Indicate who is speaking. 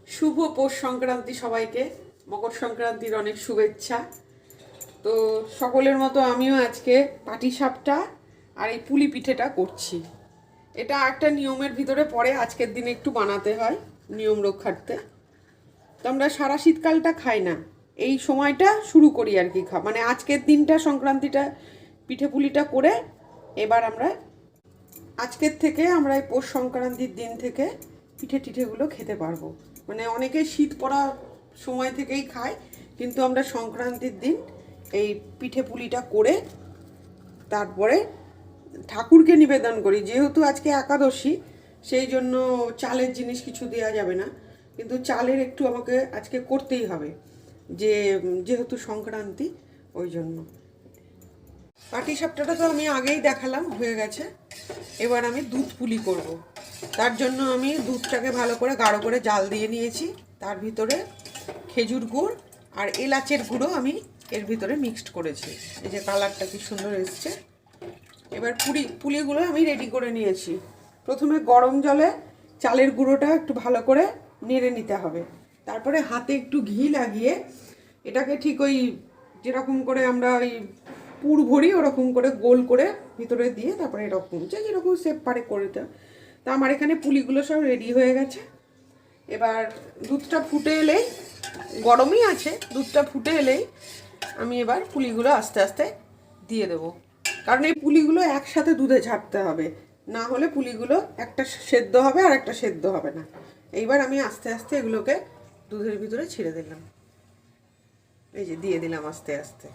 Speaker 1: শুভ পৌষ সংক্রান্তি সবাইকে, মকর সংক্রান্তির অনেক শুভেচ্ছা। তো সকলের মতো আমিও আজকে পাটিসাপটা আর এই পুলি পিঠেটা করছি। এটা একটা নিয়মের ভিতরে পড়ে, আজকের দিনে একটু বানাতে হয় নিয়ম রক্ষার্থে। তো আমরা সারা শীতকালটা খাই না, এই সময়টা শুরু করি আর কি মানে আজকের দিনটা সংক্রান্তিটা পিঠে পুলিটা করে এবার আমরা আজকের থেকে আমরা এই পৌষ সংক্রান্তির দিন থেকে পিঠে টিঠেগুলো খেতে পারবো। মানে অনেকে শীত পড়া সময় থেকেই খায়, কিন্তু আমরা সংক্রান্তির দিন এই পিঠে পুলিটা করে তারপরে ঠাকুরকে নিবেদন করি। যেহেতু আজকে একাদশী, সেই জন্য চালের জিনিস কিছু দেওয়া যাবে না, কিন্তু চালের একটু আমাকে আজকে করতেই হবে, যেহেতু সংক্রান্তি ওই জন্য। পাটিসাপটাটা তো আমি আগেই দেখালাম, হয়ে গেছে। এবার আমি দুধ পুলি করব। তার জন্য আমি দুধটাকে ভালো করে গাঢ় করে জাল দিয়ে নিয়েছি। তার ভিতরে খেজুর গুড় আর এলাচের গুঁড়ো আমি এর ভিতরে মিক্সড করেছি। এই যে কালারটা কি সুন্দর এসছে। এবার পুলিগুলো আমি রেডি করে নিয়েছি। প্রথমে গরম জলে চালের গুঁড়োটা একটু ভালো করে নেড়ে নিতে হবে। তারপরে হাতে একটু ঘি লাগিয়ে এটাকে ঠিক ওই যেরকম করে আমরা ওই পুর ভরি ওরকম করে গোল করে ভিতরে দিয়ে তারপরে এরকম যেরকম শেপ পারে করে দিতে। তা আমার এখানে পুলিগুলো সব রেডি হয়ে গেছে। এবার দুধটা ফুটে এলেই, গরমই আছে, দুধটা ফুটে এলেই আমি এবার পুলিগুলো আস্তে আস্তে দিয়ে দেবো। কারণ এই পুলিগুলো একসাথে দুধে ঝাড়তে হবে, না হলে পুলিগুলো একটা সেদ্ধ হবে আর একটা সেদ্ধ হবে না। এইবার আমি আস্তে আস্তে এগুলোকে দুধের ভিতরে ছেড়ে দিলাম। এই যে দিয়ে দিলাম আস্তে আস্তে।